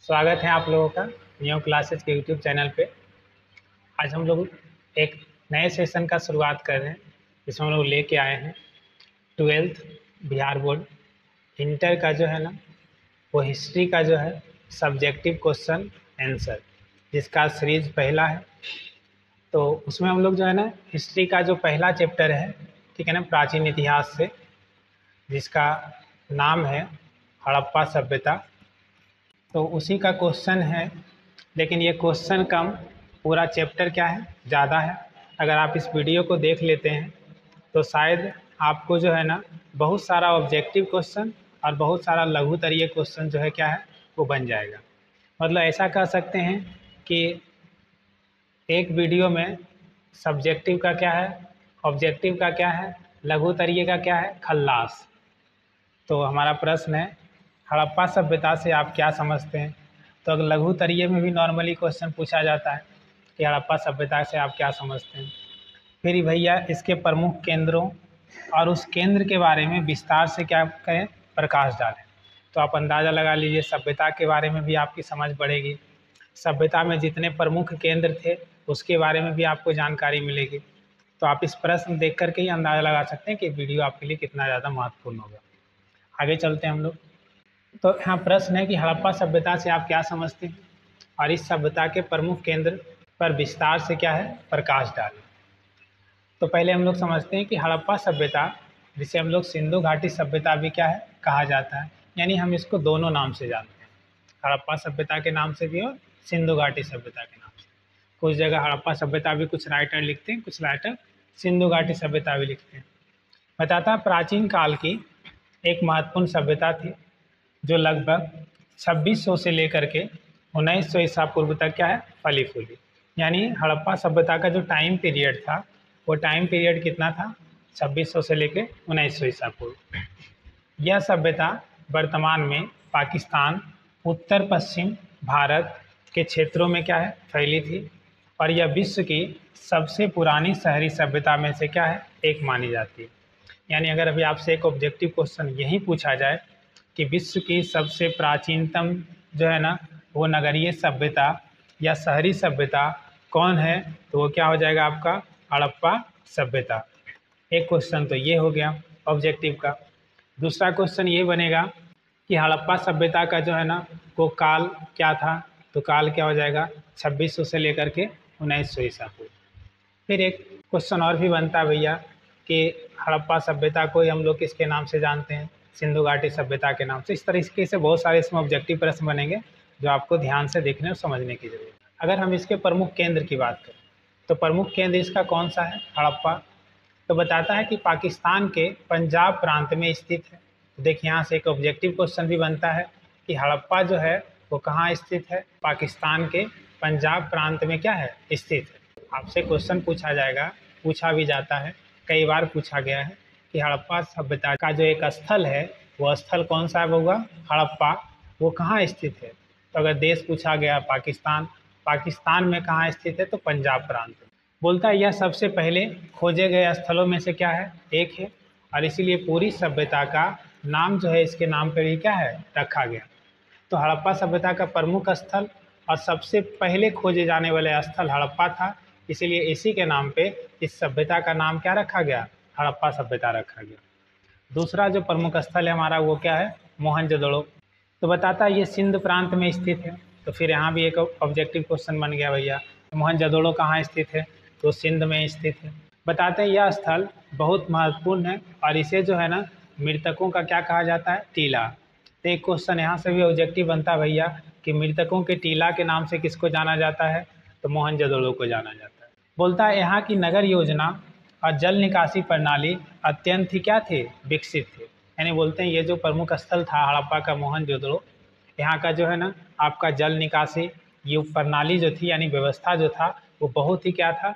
स्वागत है आप लोगों का न्यू क्लासेस के यूट्यूब चैनल पे। आज हम लोग एक नए सेशन का शुरुआत कर रहे हैं जिसमें हम लोग लेके आए हैं 12th बिहार बोर्ड इंटर का जो है ना वो हिस्ट्री का जो है सब्जेक्टिव क्वेश्चन आंसर जिसका सीरीज पहला है। तो उसमें हम लोग जो है ना हिस्ट्री का जो पहला चैप्टर है, ठीक है ना, प्राचीन इतिहास से, जिसका नाम है हड़प्पा सभ्यता। तो उसी का क्वेश्चन है, लेकिन ये क्वेश्चन कम, पूरा चैप्टर क्या है ज़्यादा है। अगर आप इस वीडियो को देख लेते हैं तो शायद आपको जो है ना बहुत सारा ऑब्जेक्टिव क्वेश्चन और बहुत सारा लघुतरीय क्वेश्चन जो है क्या है वो बन जाएगा। मतलब ऐसा कह सकते हैं कि एक वीडियो में सब्जेक्टिव का क्या है, ऑब्जेक्टिव का क्या है, लघुतरीय का क्या है, खल्लास। तो हमारा प्रश्न है हड़प्पा सभ्यता से आप क्या समझते हैं। तो अगर लघुतरीय में भी नॉर्मली क्वेश्चन पूछा जाता है कि हड़प्पा सभ्यता से आप क्या समझते हैं, फिर भैया इसके प्रमुख केंद्रों और उस केंद्र के बारे में विस्तार से क्या करें, प्रकाश डालें। तो आप अंदाज़ा लगा लीजिए सभ्यता के बारे में भी आपकी समझ बढ़ेगी, सभ्यता में जितने प्रमुख केंद्र थे उसके बारे में भी आपको जानकारी मिलेगी। तो आप इस प्रश्न देख करके ही अंदाज़ा लगा सकते हैं कि वीडियो आपके लिए कितना ज़्यादा महत्वपूर्ण होगा। आगे चलते हैं हम लोग। तो यहाँ प्रश्न है कि हड़प्पा सभ्यता से आप क्या समझते हैं और इस सभ्यता के प्रमुख केंद्र पर विस्तार से क्या है, प्रकाश डालें। तो पहले हम लोग समझते हैं कि हड़प्पा सभ्यता, जिसे हम लोग सिंधु घाटी सभ्यता भी क्या है कहा जाता है, यानी हम इसको दोनों नाम से जानते हैं, हड़प्पा सभ्यता के नाम से भी और सिंधु घाटी सभ्यता के नाम से। कुछ जगह हड़प्पा सभ्यता भी कुछ राइटर लिखते हैं, कुछ राइटर सिंधु घाटी सभ्यता भी लिखते हैं। बताता प्राचीन काल की एक महत्वपूर्ण सभ्यता थी जो लगभग 2600 से लेकर के 1900 ईसा पूर्व तक क्या है फली फूली। यानी हड़प्पा सभ्यता का जो टाइम पीरियड था वो टाइम पीरियड कितना था, 2600 से लेकर 1900 ईसा पूर्व। यह सभ्यता वर्तमान में पाकिस्तान, उत्तर पश्चिम भारत के क्षेत्रों में क्या है फैली थी और यह विश्व की सबसे पुरानी शहरी सभ्यता में से क्या है एक मानी जाती है। यानी अगर अभी आपसे एक ऑब्जेक्टिव क्वेश्चन यही पूछा जाए कि विश्व की सबसे प्राचीनतम जो है ना वो नगरीय सभ्यता या शहरी सभ्यता कौन है, तो वो क्या हो जाएगा आपका हड़प्पा सभ्यता। एक क्वेश्चन तो ये हो गया ऑब्जेक्टिव का। दूसरा क्वेश्चन ये बनेगा कि हड़प्पा सभ्यता का जो है ना वो काल क्या था, तो काल क्या हो जाएगा 2600 से लेकर के 1900 ईसा पूर्व। फिर एक क्वेश्चन और भी बनता है भैया कि हड़प्पा सभ्यता को हम लोग किसके नाम से जानते हैं, सिंधु घाटी सभ्यता के नाम से। इस तरीके से बहुत सारे इसमें ऑब्जेक्टिव प्रश्न बनेंगे जो आपको ध्यान से देखने और समझने की जरूरत है। अगर हम इसके प्रमुख केंद्र की बात करें तो प्रमुख केंद्र इसका कौन सा है हड़प्पा, तो बताता है कि पाकिस्तान के पंजाब प्रांत में स्थित है। तो देखिए यहाँ से एक ऑब्जेक्टिव क्वेश्चन भी बनता है कि हड़प्पा जो है वो कहाँ स्थित है, पाकिस्तान के पंजाब प्रांत में क्या है स्थित है। आपसे क्वेश्चन पूछा जाएगा, पूछा भी जाता है, कई बार पूछा गया है कि हड़प्पा सभ्यता का जो एक स्थल है वो स्थल कौन सा होगा हड़प्पा, वो कहाँ स्थित है। तो अगर देश पूछा गया पाकिस्तान, पाकिस्तान में कहाँ स्थित है तो पंजाब प्रांत में। बोलता है यह सबसे पहले खोजे गए स्थलों में से क्या है एक है और इसीलिए पूरी सभ्यता का नाम जो है इसके नाम पर ही क्या है रखा गया। तो हड़प्पा सभ्यता का प्रमुख स्थल और सबसे पहले खोजे जाने वाले स्थल हड़प्पा था, इसीलिए इसी के नाम पे इस सभ्यता का नाम क्या रखा गया, हड़प्पा सभ्यता रखा गया। दूसरा जो प्रमुख स्थल है हमारा वो क्या है, मोहनजोदड़ो। तो बताता है ये सिंध प्रांत में स्थित है। तो फिर यहाँ भी एक ऑब्जेक्टिव क्वेश्चन बन गया भैया, मोहनजोदड़ो कहाँ स्थित है, तो सिंध में स्थित है। बताते हैं यह स्थल बहुत महत्वपूर्ण है और इसे जो है ना मृतकों का क्या कहा जाता है, टीला। तो एक क्वेश्चन यहाँ से भी ऑब्जेक्टिव बनता है भैया कि मृतकों के टीला के नाम से किसको जाना जाता है, तो मोहनजोदड़ो को जाना जाता है। बोलता है यहाँ की नगर योजना और जल निकासी प्रणाली अत्यंत ही क्या थे, विकसित थे। यानी बोलते हैं ये जो प्रमुख स्थल था हड़प्पा का मोहनजोदड़ो, यहाँ का जो है ना आपका जल निकासी ये प्रणाली जो थी यानी व्यवस्था जो था वो बहुत ही क्या था,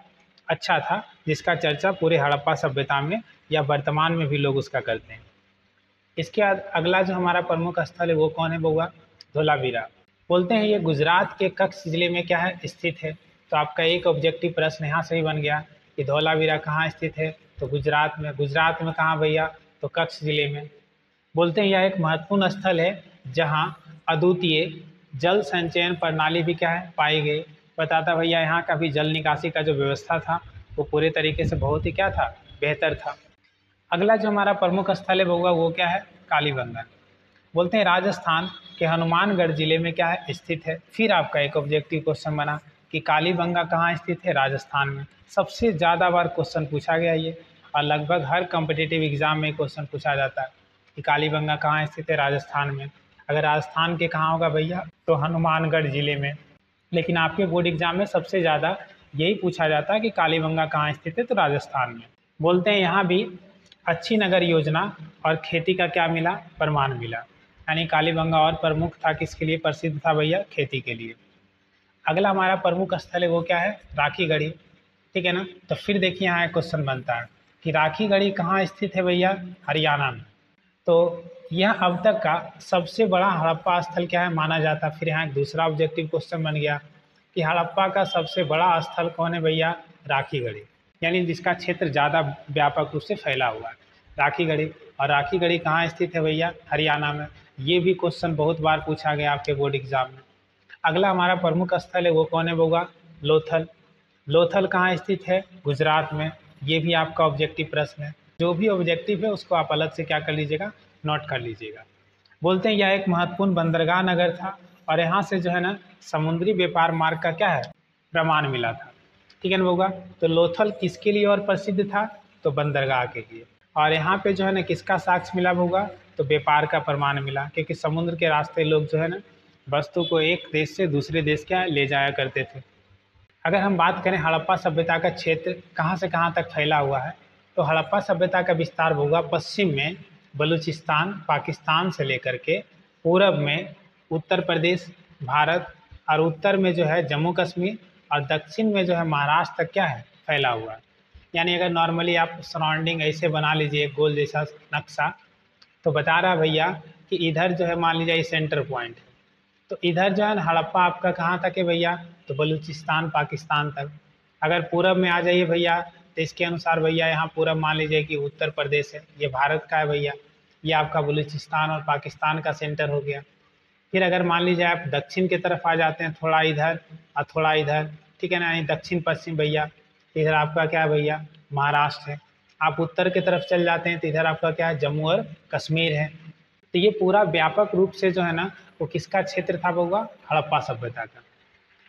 अच्छा था, जिसका चर्चा पूरे हड़प्पा सभ्यता में या वर्तमान में भी लोग उसका करते हैं। इसके बाद अगला जो हमारा प्रमुख स्थल है वो कौन है बउआ, धोलावीरा। बोलते हैं ये गुजरात के कच्छ जिले में क्या है स्थित है। तो आपका एक ऑब्जेक्टिव प्रश्न यहाँ से ही बन गया कि धोलावीरा कहाँ स्थित है, तो गुजरात में। गुजरात में कहाँ भैया, तो कच्छ जिले में। बोलते हैं यह एक महत्वपूर्ण स्थल है जहाँ अद्वितीय जल संचयन प्रणाली भी क्या है पाई गई। बताता भैया यहाँ का भी जल निकासी का जो व्यवस्था था वो पूरे तरीके से बहुत ही क्या था, बेहतर था। अगला जो हमारा प्रमुख स्थल है होगा वो क्या है, कालीबंगा। बोलते हैं राजस्थान के हनुमानगढ़ जिले में क्या है, स्थित है। फिर आपका एक ऑब्जेक्टिव क्वेश्चन बना कि कालीबंगा कहाँ स्थित है, राजस्थान में। सबसे ज़्यादा बार क्वेश्चन पूछा गया ये, और लगभग हर कॉम्पिटिटिव एग्जाम में क्वेश्चन पूछा जाता है कि कालीबंगा कहाँ स्थित है, राजस्थान में। अगर राजस्थान के कहाँ होगा भैया, तो हनुमानगढ़ जिले में। लेकिन आपके बोर्ड एग्जाम में सबसे ज़्यादा यही पूछा जाता है कि कालीबंगा कहाँ स्थित है, तो राजस्थान में। बोलते हैं यहाँ भी अच्छी नगर योजना और खेती का क्या मिला, प्रमाण मिला। यानी कालीबंगा और प्रमुख था, किसके लिए प्रसिद्ध था भैया, खेती के लिए। अगला हमारा प्रमुख स्थल है वो क्या है, राखीगढ़ी। ठीक है ना। तो फिर देखिए यहाँ एक क्वेश्चन बनता है कि राखीगढ़ी कहाँ स्थित है भैया, हरियाणा में। तो यह अब तक का सबसे बड़ा हड़प्पा स्थल क्या है माना जाता है। फिर यहाँ एक दूसरा ऑब्जेक्टिव क्वेश्चन बन गया कि हड़प्पा का सबसे बड़ा स्थल कौन है भैया, राखीगढ़ी, यानी जिसका क्षेत्र ज़्यादा व्यापक रूप से फैला हुआ है, राखीगढ़ी। और राखीगढ़ी कहाँ स्थित है भैया, हरियाणा में। ये भी क्वेश्चन बहुत बार पूछा गया आपके बोर्ड एग्जाम में। अगला हमारा प्रमुख स्थल है वो कौन है होगा, लोथल। लोथल कहाँ स्थित है, गुजरात में। ये भी आपका ऑब्जेक्टिव प्रश्न है। जो भी ऑब्जेक्टिव है उसको आप अलग से क्या कर लीजिएगा, नोट कर लीजिएगा। बोलते हैं यह एक महत्वपूर्ण बंदरगाह नगर था और यहाँ से जो है ना समुद्री व्यापार मार्ग का क्या है, प्रमाण मिला था। ठीक है ना होगा। तो लोथल किसके लिए और प्रसिद्ध था, तो बंदरगाह के लिए। और यहाँ पे जो है ना किसका साक्ष्य मिला होगा, तो व्यापार का प्रमाण मिला, क्योंकि समुद्र के रास्ते लोग जो है ना वस्तु को एक देश से दूसरे देश क्या ले जाया करते थे। अगर हम बात करें हड़प्पा सभ्यता का क्षेत्र कहाँ से कहाँ तक फैला हुआ है, तो हड़प्पा सभ्यता का विस्तार होगा पश्चिम में बलूचिस्तान पाकिस्तान से लेकर के, पूरब में उत्तर प्रदेश भारत, और उत्तर में जो है जम्मू कश्मीर, और दक्षिण में जो है महाराष्ट्र तक क्या है फैला हुआ है। यानी अगर नॉर्मली आप सराउंडिंग ऐसे बना लीजिए एक गोल जैसा नक्शा, तो बता रहा भैया कि इधर जो है मान लीजिए सेंटर पॉइंट है, तो इधर जो है ना हड़प्पा आपका कहाँ तक है भैया, तो बलूचिस्तान पाकिस्तान तक। अगर पूरब में आ जाइए भैया, तो इसके अनुसार भैया यहाँ पूरब मान लीजिए कि उत्तर प्रदेश है, ये भारत का है भैया, ये आपका बलूचिस्तान और पाकिस्तान का सेंटर हो गया। फिर अगर मान लीजिए आप दक्षिण की तरफ आ जाते हैं, थोड़ा इधर और थोड़ा इधर, ठीक है ना, यानी दक्षिण पश्चिम भैया, इधर आपका क्या है भैया, महाराष्ट्र है। आप उत्तर की तरफ चल जाते हैं तो इधर आपका क्या है, जम्मू और कश्मीर है। तो ये पूरा व्यापक रूप से जो है ना वो किसका क्षेत्र था होगा, हड़प्पा सभ्यता का।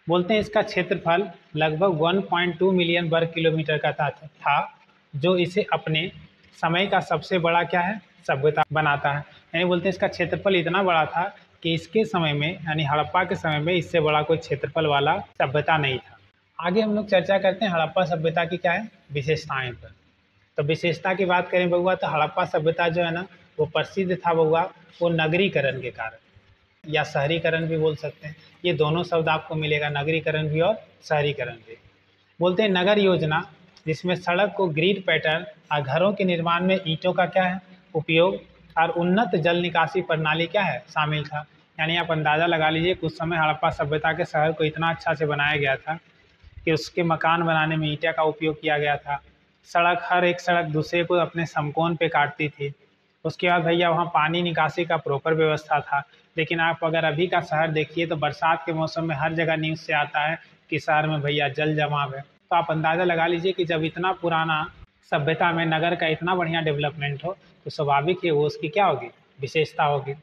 बोलते हैं इसका क्षेत्रफल लगभग 1.2 मिलियन वर्ग किलोमीटर का था, जो इसे अपने समय का सबसे बड़ा क्या है, सभ्यता बनाता है। यानी बोलते हैं इसका क्षेत्रफल इतना बड़ा था कि इसके समय में यानी हड़प्पा के समय में इससे बड़ा कोई क्षेत्रफल वाला सभ्यता नहीं था। आगे हम लोग चर्चा करते हैं हड़प्पा सभ्यता की क्या है, विशेषताएं पर। तो विशेषता की बात करें बउआ, तो हड़प्पा सभ्यता जो है ना वो प्रसिद्ध था बउआ, वो नगरीकरण के कारण, या शहरीकरण भी बोल सकते हैं। ये दोनों शब्द आपको मिलेगा, नगरीकरण भी और शहरीकरण भी। बोलते हैं नगर योजना, जिसमें सड़क को ग्रिड पैटर्न और घरों के निर्माण में ईंटों का क्या है उपयोग, और उन्नत जल निकासी प्रणाली क्या है शामिल था। यानी आप अंदाज़ा लगा लीजिए कुछ समय हड़प्पा सभ्यता के शहर को इतना अच्छा से बनाया गया था कि उसके मकान बनाने में ईंटे का उपयोग किया गया था। सड़क, हर एक सड़क दूसरे को अपने समकोण पे काटती थी। उसके बाद भैया वहाँ पानी निकासी का प्रॉपर व्यवस्था था। लेकिन आप अगर अभी का शहर देखिए तो बरसात के मौसम में हर जगह न्यूज़ से आता है कि शहर में भैया जल जमाव है। तो आप अंदाज़ा लगा लीजिए कि जब इतना पुराना सभ्यता में नगर का इतना बढ़िया डेवलपमेंट हो तो स्वाभाविक है वो उसकी क्या होगी, विशेषता होगी।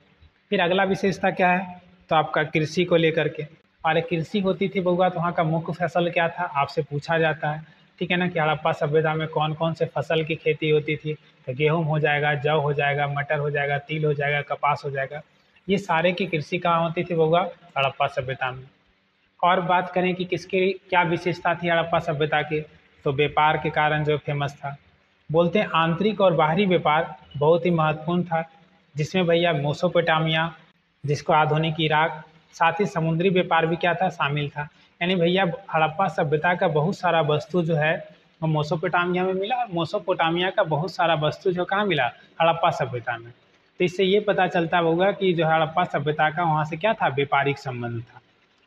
फिर अगला विशेषता क्या है, तो आपका कृषि को लेकर के। और कृषि होती थी बउआ तो वहाँ का मुख्य फसल क्या था, आपसे पूछा जाता है। ठीक है ना, कि हड़प्पा सभ्यता में कौन कौन से फसल की खेती होती थी, तो गेहूँ हो जाएगा, जौ हो जाएगा, मटर हो जाएगा, तिल हो जाएगा, कपास हो जाएगा। ये सारे की कृषि कहाँ होती थी बउआ, हड़प्पा सभ्यता में। और बात करें कि किसकी क्या विशेषता थी हड़प्पा सभ्यता की, तो व्यापार के कारण जो फेमस था। बोलते हैं आंतरिक और बाहरी व्यापार बहुत ही महत्वपूर्ण था, जिसमें भैया मेसोपोटामिया, जिसको आधुनिक इराक, साथ ही समुद्री व्यापार भी क्या था, शामिल था। यानी भैया हड़प्पा सभ्यता का बहुत सारा वस्तु जो है वो मेसोपोटामिया में मिला, और मेसोपोटामिया का बहुत सारा वस्तु जो कहाँ मिला, हड़प्पा सभ्यता में। तो इससे ये पता चलता होगा कि जो हड़प्पा सभ्यता का वहाँ से क्या था, व्यापारिक संबंध था।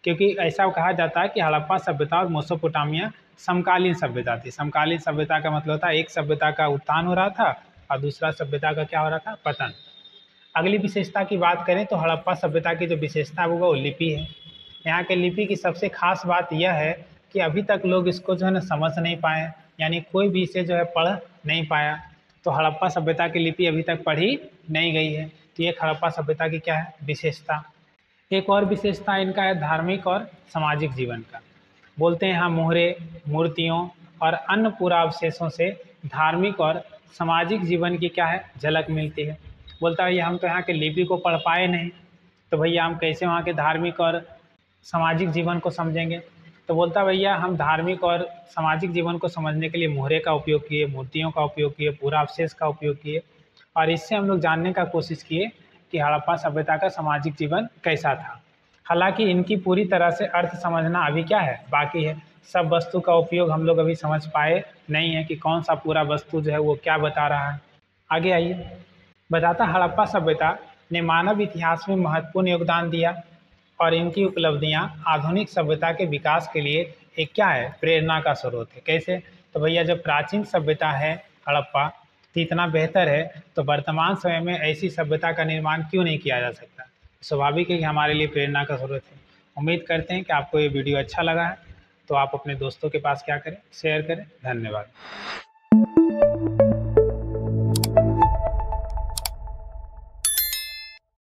क्योंकि ऐसा कहा जाता है कि हड़प्पा सभ्यता और मेसोपोटामिया समकालीन सभ्यता थी। समकालीन सभ्यता का मतलब था एक सभ्यता का उत्थान हो रहा था और दूसरा सभ्यता का क्या हो रहा था, पतन। अगली विशेषता की बात करें तो हड़प्पा सभ्यता की जो विशेषता है वो लिपि है। यहाँ के लिपि की सबसे खास बात यह है कि अभी तक लोग इसको जो है ना समझ नहीं पाए, यानी कोई भी इसे जो है पढ़ नहीं पाया। तो हड़प्पा सभ्यता की लिपि अभी तक पढ़ी नहीं गई है। तो ये हड़प्पा सभ्यता की क्या है विशेषता। एक और विशेषता इनका है धार्मिक और सामाजिक जीवन का। बोलते हैं यहाँ मोहरे, मूर्तियों और अन्य पुरावशेषों से धार्मिक और सामाजिक जीवन की क्या है झलक मिलती है। बोलता है भैया हम तो यहाँ के लिपि को पढ़ पाए नहीं, तो भैया हम कैसे वहाँ के धार्मिक और सामाजिक जीवन को समझेंगे। तो बोलता भैया हम धार्मिक और सामाजिक जीवन को समझने के लिए मोहरे का उपयोग किए, मूर्तियों का उपयोग किए, पुरावशेष का उपयोग किए, और इससे हम लोग जानने का कोशिश किए कि हड़प्पा सभ्यता का सामाजिक जीवन कैसा था। हालांकि इनकी पूरी तरह से अर्थ समझना अभी क्या है बाकी है। सब वस्तु का उपयोग हम लोग अभी समझ पाए नहीं है कि कौन सा पूरा वस्तु जो है वो क्या बता रहा है। आगे आइए। बताता हड़प्पा सभ्यता ने मानव इतिहास में महत्वपूर्ण योगदान दिया और इनकी उपलब्धियां आधुनिक सभ्यता के विकास के लिए एक क्या है प्रेरणा का स्रोत है। कैसे? तो भैया जब प्राचीन सभ्यता है हड़प्पा तो इतना बेहतर है, तो वर्तमान समय में ऐसी सभ्यता का निर्माण क्यों नहीं किया जा सकता। स्वाभाविक है कि हमारे लिए प्रेरणा का स्रोत है। उम्मीद करते हैं कि आपको ये वीडियो अच्छा लगा है, तो आप अपने दोस्तों के पास क्या करें शेयर करें। धन्यवाद।